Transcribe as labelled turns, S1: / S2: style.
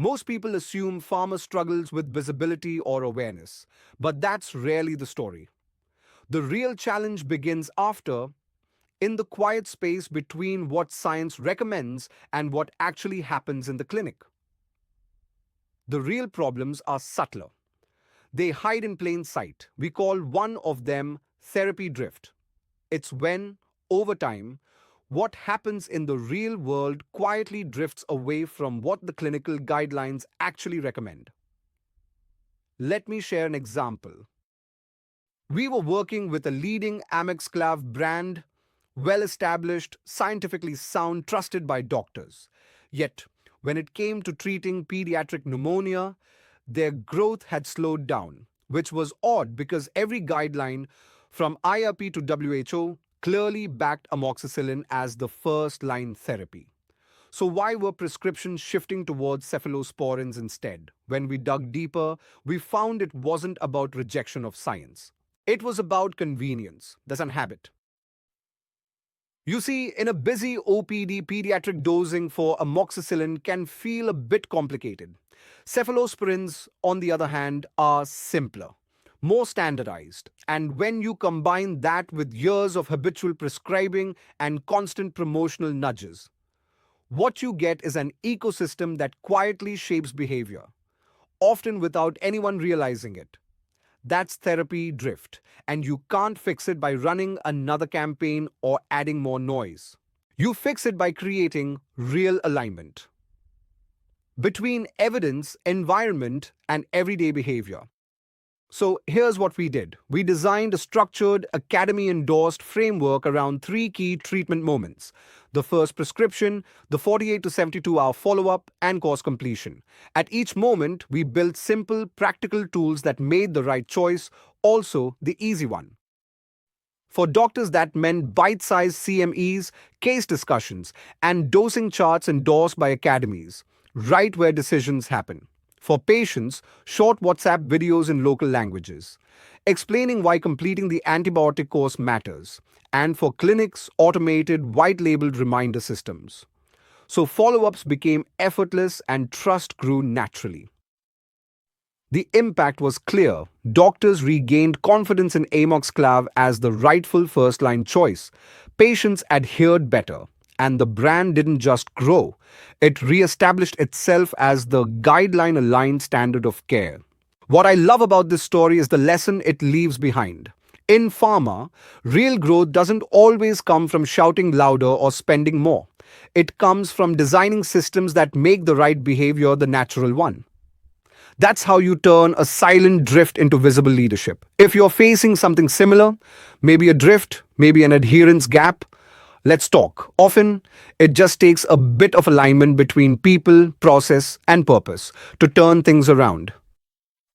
S1: Most people assume pharma struggles with visibility or awareness, but that's rarely the story. The real challenge begins after, in the quiet space between what science recommends and what actually happens in the clinic. The real problems are subtler. They hide in plain sight. We call one of them therapy drift. It's when, over time, what happens in the real world quietly drifts away from what the clinical guidelines actually recommend. Let me share an example. We were working with a leading Amex Clav brand, well established, scientifically sound, trusted by doctors. Yet, when it came to treating pediatric pneumonia, their growth had slowed down, which was odd because every guideline from IRP to WHO clearly backed amoxicillin as the first line therapy. So, why were prescriptions shifting towards cephalosporins instead? When we dug deeper, we found it wasn't about rejection of science. It was about convenience, that's an habit. You see, in a busy OPD, pediatric dosing for amoxicillin can feel a bit complicated. Cephalosporins, on the other hand, are simpler, more standardized, and when you combine that with years of habitual prescribing and constant promotional nudges, what you get is an ecosystem that quietly shapes behavior, often without anyone realizing it. That's therapy drift, and you can't fix it by running another campaign or adding more noise. You fix it by creating real alignment between evidence, environment, and everyday behavior. So here's what we did. We designed a structured, academy-endorsed framework around three key treatment moments: the first prescription, the 48 to 72-hour follow-up, and course completion. At each moment, we built simple, practical tools that made the right choice also the easy one. For doctors, that meant bite-sized CMEs, case discussions, and dosing charts endorsed by academies, right where decisions happen. For patients, short WhatsApp videos in local languages, explaining why completing the antibiotic course matters. And for clinics, automated, white-labeled reminder systems. So follow-ups became effortless and trust grew naturally. The impact was clear. Doctors regained confidence in Amoxiclav as the rightful first-line choice. Patients adhered better. And the brand didn't just grow, it re-established itself as the guideline-aligned standard of care. What I love about this story is the lesson it leaves behind. In pharma, real growth doesn't always come from shouting louder or spending more. It comes from designing systems that make the right behavior the natural one. That's how you turn a silent drift into visible leadership. If you're facing something similar, maybe a drift, maybe an adherence gap, let's talk. Often, it just takes a bit of alignment between people, process, and purpose to turn things around.